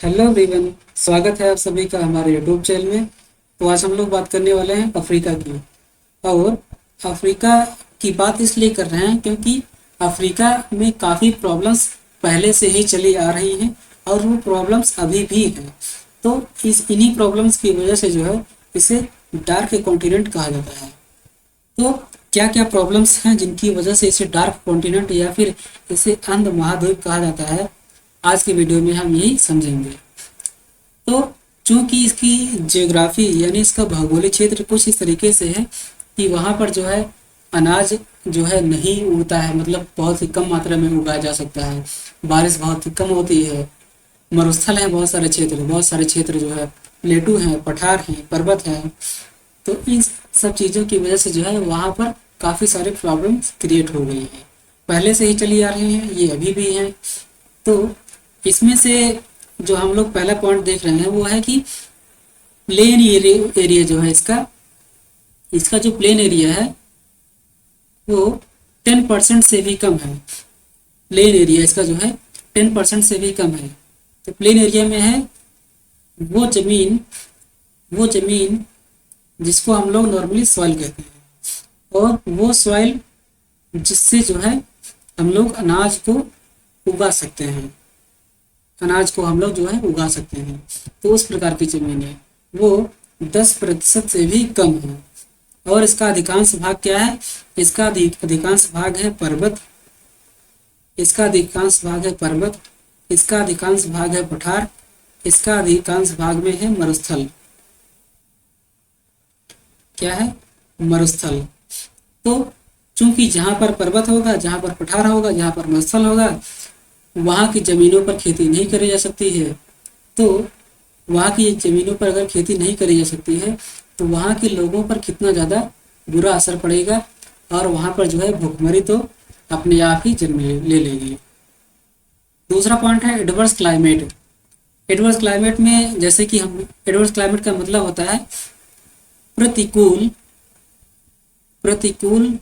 Hello everyone. स्वागत है आप सभी का हमारे यूट्यूब चैनल में। तो आज हम लोग बात करने वाले हैं अफ्रीका की। और अफ्रीका की बात इसलिए कर रहे हैं क्योंकि अफ्रीका में काफ़ी प्रॉब्लम्स पहले से ही चली आ रही हैं और वो प्रॉब्लम्स अभी भी हैं। तो इस इन्हीं प्रॉब्लम्स की वजह से जो है इसे डार्क कॉन्टिनेंट कहा जाता है। तो क्या क्या प्रॉब्लम्स हैं जिनकी वजह से इसे डार्क कॉन्टिनेंट या फिर इसे अंध महाद्वीप कहा जाता है, आज की वीडियो में हम यही समझेंगे। तो चूंकि इसकी जियोग्राफी यानी इसका भौगोलिक क्षेत्र कुछ इस तरीके से है कि वहाँ पर जो है अनाज जो है नहीं उगता है, मतलब बहुत ही कम मात्रा में उगाया जा सकता है। बारिश बहुत ही कम होती है। मरुस्थल है, बहुत सारे क्षेत्र जो है प्लेटू हैं, पठार हैं, पर्वत हैं। तो इन सब चीज़ों की वजह से जो है वहाँ पर काफ़ी सारे प्रॉब्लम्स क्रिएट हो गई हैं। पहले से ही चली आ रही हैं, ये अभी भी हैं। तो इसमें से जो हम लोग पहला पॉइंट देख रहे हैं वो है कि प्लेन एरिया जो है इसका इसका जो प्लेन एरिया है वो 10% से भी कम है। प्लेन एरिया इसका जो है 10% से भी कम है। तो प्लेन एरिया में है वो जमीन वो जमीन जिसको हम लोग नॉर्मली सॉइल कहते हैं, और वो सॉइल जिससे जो है हम लोग अनाज को उगा सकते हैं। अनाज को हम लोग जो है उगा सकते हैं। तो उस प्रकार की जमीन है वो 10% से भी कम है। और इसका अधिकांश भाग क्या है? इसका अधिकांश भाग है पर्वत। इसका अधिकांश भाग है पर्वत इसका अधिकांश भाग है पठार। इसका अधिकांश भाग में है मरुस्थल। क्या है? मरुस्थल। तो चूंकि जहां पर पर्वत होगा, जहां पर पठार होगा, जहां पर मरुस्थल होगा, वहाँ की ज़मीनों पर खेती नहीं करी जा सकती है। तो वहाँ की ज़मीनों पर अगर खेती नहीं करी जा सकती है तो वहाँ के लोगों पर कितना ज़्यादा बुरा असर पड़ेगा, और वहाँ पर जो है भुखमरी तो अपने आप ही जन्म ले लेगी। दूसरा पॉइंट है एडवर्स क्लाइमेट। एडवर्स क्लाइमेट में जैसे कि हम एडवर्स क्लाइमेट का मतलब होता है प्रतिकूल प्रतिकूल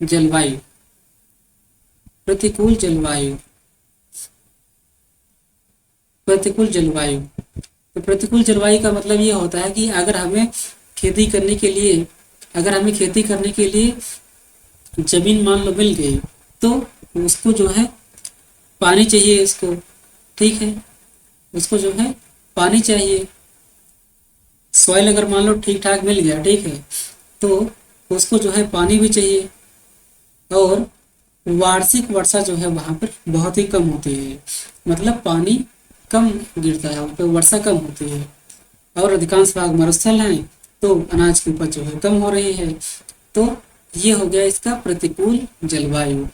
जलवायु। प्रतिकूल जलवायु प्रतिकूल जलवायु। तो प्रतिकूल जलवायु का मतलब ये होता है कि खेती करने के लिए अगर हमें खेती करने के लिए जमीन मान लो मिल गई, तो उसको जो है पानी चाहिए इसको। ठीक है, उसको जो है पानी चाहिए। सॉइल अगर मान लो ठीक ठाक मिल गया, ठीक है, तो उसको जो है पानी भी चाहिए। और वार्षिक वर्षा जो है वहाँ पर बहुत ही कम होती है, मतलब पानी कम गिरता है, वहाँ पर वर्षा कम होती है। और अधिकांश भाग मरुस्थल हैं, तो अनाज की उपज जो है कम हो रही है। तो ये हो गया इसका प्रतिकूल जलवायु।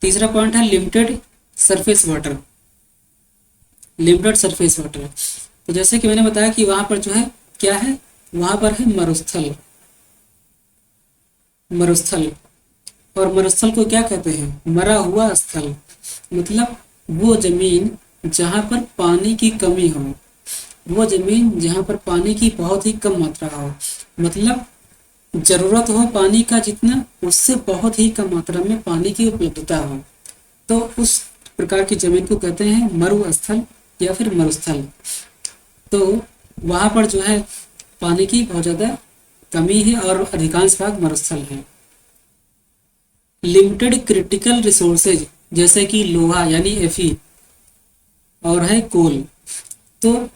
तीसरा पॉइंट है limited surface water. Limited surface water. तो जैसे कि मैंने बताया कि वहाँ पर जो है क्या है, वहाँ पर है मरुस्थल। मरुस्थल और मरुस्थल को क्या कहते हैं? मरा हुआ स्थल। मतलब वो जमीन जहाँ पर पानी की कमी हो, वो जमीन जहाँ पर पानी की बहुत ही कम मात्रा हो, मतलब जरूरत हो पानी का जितना, उससे बहुत ही कम मात्रा में पानी की उपलब्धता हो, तो उस प्रकार की जमीन को कहते हैं मरुस्थल या फिर मरुस्थल। तो वहाँ पर जो है पानी की बहुत ज़्यादा कमी है और अधिकांश भाग मरुस्थल है। लिमिटेड क्रिटिकल रिसोर्सेज जैसे कि लोहा यानी एफी और है कोल। तो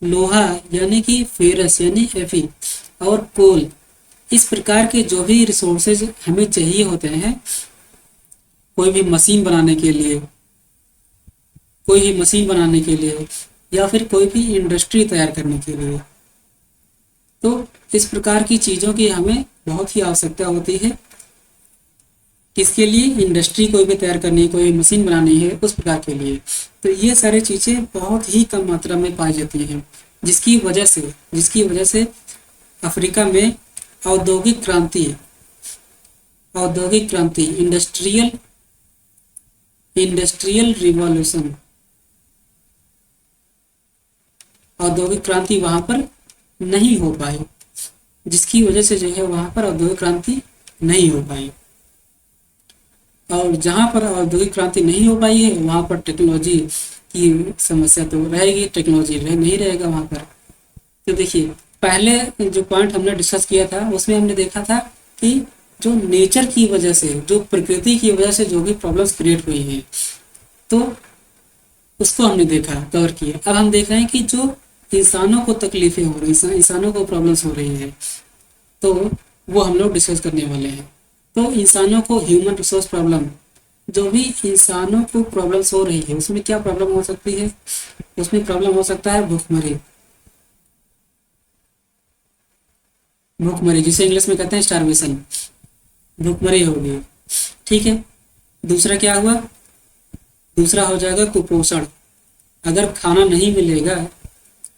लोहा यानी कि फेरस यानी एफी और कोल, इस प्रकार के जो भी रिसोर्सेज हमें चाहिए होते हैं कोई भी मशीन बनाने के लिए, या फिर कोई भी इंडस्ट्री तैयार करने के लिए, तो इस प्रकार की चीज़ों की हमें बहुत ही आवश्यकता होती है। किसके लिए? इंडस्ट्री कोई भी तैयार करनी है, कोई मशीन बनानी है, उस प्रकार के लिए। तो ये सारी चीज़ें बहुत ही कम मात्रा में पाई जाती हैं, जिसकी वजह से अफ्रीका में औद्योगिक क्रांति इंडस्ट्रियल रिवॉल्यूशन, औद्योगिक क्रांति वहाँ पर नहीं हो पाई, जिसकी वजह से जो है वहाँ पर औद्योगिक क्रांति नहीं हो पाई। और जहाँ पर औद्योगिक क्रांति नहीं हो पाई है वहाँ पर टेक्नोलॉजी की समस्या तो रहेगी, टेक्नोलॉजी नहीं रहेगा वहाँ पर। तो देखिए, पहले जो पॉइंट हमने डिस्कस किया था उसमें हमने देखा था कि जो नेचर की वजह से, जो प्रकृति की वजह से जो भी प्रॉब्लम्स क्रिएट हुई हैं, तो उसको हमने देखा, कवर किया। अब हम देख रहे हैं कि जो इंसानों को तकलीफें हो रही हैं, इंसानों को प्रॉब्लम्स हो रही हैं, तो वो हम लोग डिस्कस करने वाले हैं। तो इंसानों को ह्यूमन रिसोर्स प्रॉब्लम, जो भी इंसानों को प्रॉब्लम्स हो रही है उसमें क्या प्रॉब्लम हो सकती है? उसमें प्रॉब्लम हो सकता है भूखमरी, भूखमरी जिसे इंग्लिश में कहते हैं स्टारवेशन, भूखमरी होगी। ठीक है, दूसरा क्या हुआ? दूसरा हो जाएगा कुपोषण। अगर खाना नहीं मिलेगा,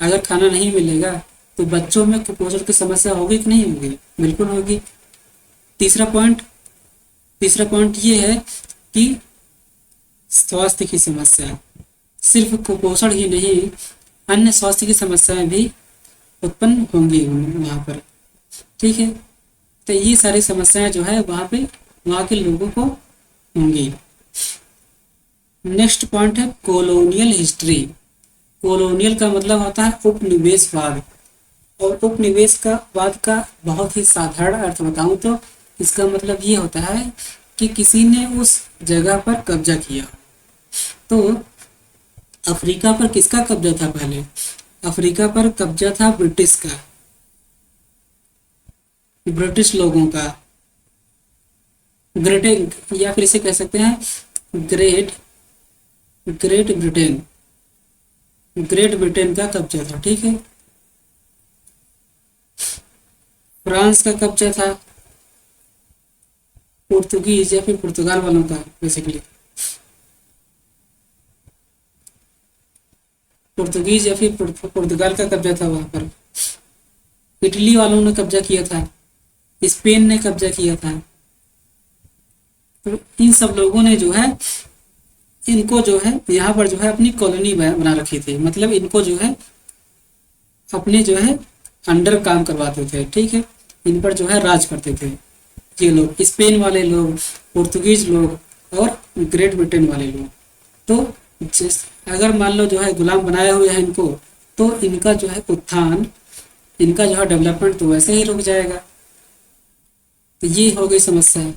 अगर खाना नहीं मिलेगा तो बच्चों में कुपोषण की समस्या होगी कि नहीं होगी? बिल्कुल होगी। तीसरा पॉइंट, तीसरा पॉइंट ये है कि स्वास्थ्य की समस्या, सिर्फ कुपोषण ही नहीं, अन्य स्वास्थ्य की समस्याएं भी उत्पन्न होंगी वहाँ पर। ठीक है, तो ये सारी समस्याएं जो है वहाँ पे, वहाँ के लोगों को होंगी। नेक्स्ट पॉइंट है कॉलोनियल हिस्ट्री। कॉलोनियल का मतलब होता है उपनिवेशवाद, और उपनिवेश का वाद का बहुत ही साधारण अर्थ बताऊं तो इसका मतलब ये होता है कि किसी ने उस जगह पर कब्जा किया। तो अफ्रीका पर किसका कब्जा था पहले? अफ्रीका पर कब्जा था ब्रिटिश का, ब्रिटिश लोगों का। ग्रेट, या फिर इसे कह सकते हैं great, great Britain, great Britain का कब्जा था। ठीक है, फ्रांस का कब्जा था, पुर्तगीज या फिर पुर्तगाल वालों का, बेसिकली पुर्तगीज या फिर पुर्तगाल का कब्जा था वहां पर। इटली वालों ने कब्जा किया था, स्पेन ने कब्जा किया था। तो इन सब लोगों ने जो है, इनको जो है यहाँ पर जो है अपनी कॉलोनी बना रखी थी, मतलब इनको जो है अपने जो है अंडर काम करवाते थे। ठीक है, इन पर जो है राज करते थे ये लोग, स्पेन वाले लोग, पुर्तगीज लोग और ग्रेट ब्रिटेन वाले लोग। तो जिस, अगर मान लो जो है गुलाम बनाए हुए हैं इनको, तो इनका जो है उत्थान, इनका जो है डेवलपमेंट तो वैसे ही रुक जाएगा। तो ये हो गई समस्या।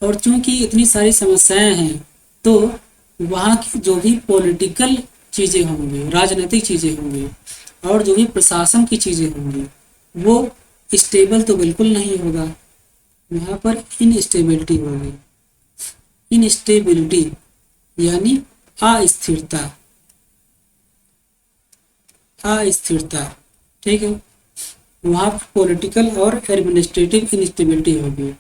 और चूंकि इतनी सारी समस्याएं हैं, तो वहाँ की जो भी पॉलिटिकल चीज़ें होंगी, राजनीतिक चीज़ें होंगी, और जो भी प्रशासन की चीज़ें होंगी, वो स्टेबल तो बिल्कुल नहीं होगा। वहाँ पर इनस्टेबिलिटी होगी। इनस्टेबिलिटी यानी अस्थिरता, अस्थिरता। ठीक है, वहाँ पर पॉलिटिकल और एडमिनिस्ट्रेटिव इनस्टेबिलिटी होगी।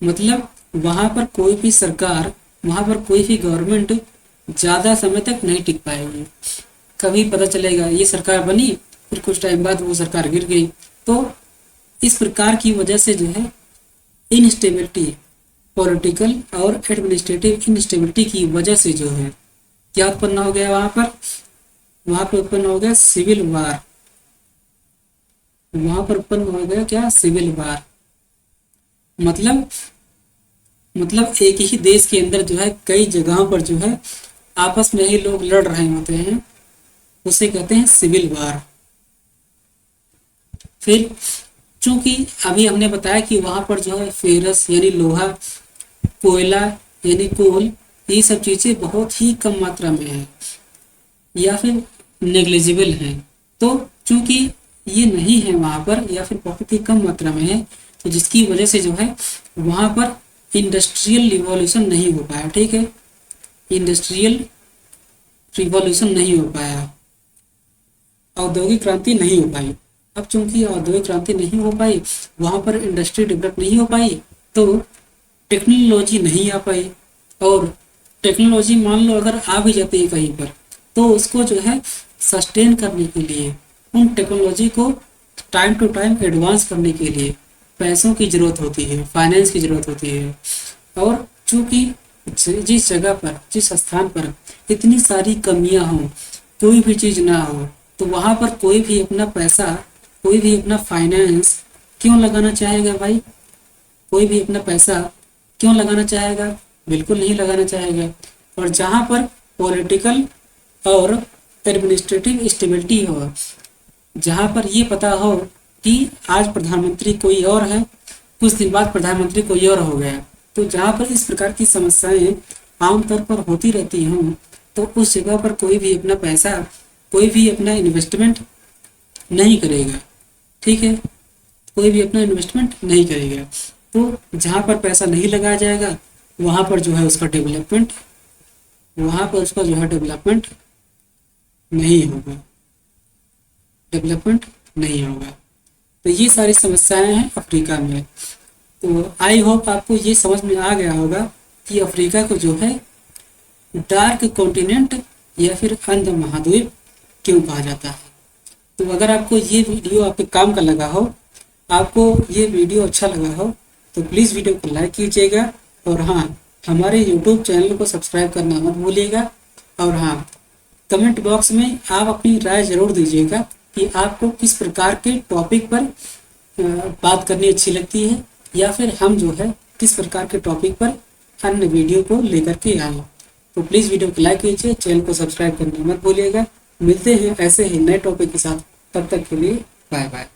मतलब वहाँ पर कोई भी सरकार, वहाँ पर कोई भी गवर्नमेंट ज़्यादा समय तक नहीं टिक पाएगी। कभी पता चलेगा ये सरकार बनी, फिर कुछ टाइम बाद वो सरकार गिर गई। तो इस प्रकार की वजह से जो है इनस्टेबिलिटी, पॉलिटिकल और एडमिनिस्ट्रेटिव इनस्टेबिलिटी की वजह से जो है क्या उत्पन्न हो गया वहाँ पर? वहाँ पर उत्पन्न हो गया सिविल वार। वहाँ पर उत्पन्न हो गया क्या? Civil war. मतलब एक ही देश के अंदर जो है कई जगहों पर जो है आपस में ही लोग लड़ रहे होते हैं, उसे कहते हैं सिविल वार। फिर चूंकि अभी हमने बताया कि वहां पर जो है फेरस यानी लोहा, कोयला यानी कोल, ये सब चीजें बहुत ही कम मात्रा में है या फिर नेग्लिजिबल है। तो चूंकि ये नहीं है वहां पर, या फिर बहुत ही कम मात्रा में है, तो जिसकी वजह से जो है वहां पर इंडस्ट्रियल रिवॉल्यूशन नहीं हो पाया। ठीक है, इंडस्ट्रियल रिवॉल्यूशन नहीं हो पाया, औद्योगिक क्रांति नहीं हो पाई। अब चूंकि औद्योगिक क्रांति नहीं हो पाई, वहां पर इंडस्ट्री डेवलप नहीं हो पाई, तो टेक्नोलॉजी नहीं आ पाई। और टेक्नोलॉजी मान लो अगर आ भी जाती है कहीं पर, तो उसको जो है सस्टेन करने के लिए, उन टेक्नोलॉजी को टाइम टू टाइम एडवांस करने के लिए पैसों की जरूरत होती है, फाइनेंस की जरूरत होती है। और चूंकि जिस जगह पर, जिस स्थान पर इतनी सारी कमियां हों, कोई भी चीज ना हो, तो वहां पर कोई भी अपना पैसा, कोई भी अपना फाइनेंस क्यों लगाना चाहेगा भाई? कोई भी अपना पैसा क्यों लगाना चाहेगा? बिल्कुल नहीं लगाना चाहेगा। और जहाँ पर पॉलिटिकल और एडमिनिस्ट्रेटिव स्टेबिलिटी हो, जहाँ पर ये पता हो कि आज प्रधानमंत्री कोई और है, कुछ दिन बाद प्रधानमंत्री कोई और हो गया, तो जहाँ पर इस प्रकार की समस्याएं आमतौर पर होती रहती हों, तो उस जगह पर कोई भी अपना पैसा, कोई भी अपना इन्वेस्टमेंट नहीं करेगा। ठीक है, कोई भी अपना इन्वेस्टमेंट नहीं करेगा। तो जहाँ पर पैसा नहीं लगाया जाएगा वहाँ पर जो है उसका डेवलपमेंट, वहाँ पर उसका जो है डेवलपमेंट नहीं होगा, डेवलपमेंट नहीं होगा। तो ये सारी समस्याएं हैं अफ्रीका में। तो आई होप आपको ये समझ में आ गया होगा कि अफ्रीका को जो है डार्क कॉन्टिनेंट या फिर अंध महाद्वीप क्यों कहा जाता है। तो अगर आपको ये वीडियो आपके काम का लगा हो, आपको ये वीडियो अच्छा लगा हो, तो प्लीज़ वीडियो को लाइक कीजिएगा। और हाँ, हमारे यूट्यूब चैनल को सब्सक्राइब करना मत भूलिएगा। और हाँ, कमेंट बॉक्स में आप अपनी राय ज़रूर दीजिएगा कि आपको किस प्रकार के टॉपिक पर बात करनी अच्छी लगती है, या फिर हम जो है किस प्रकार के टॉपिक पर अन्य वीडियो को लेकर के आए। तो प्लीज़ वीडियो को लाइक कीजिए, चैनल को सब्सक्राइब करना मत भूलिएगा। मिलते हैं ऐसे ही नए टॉपिक के साथ, तब तक के लिए बाय बाय।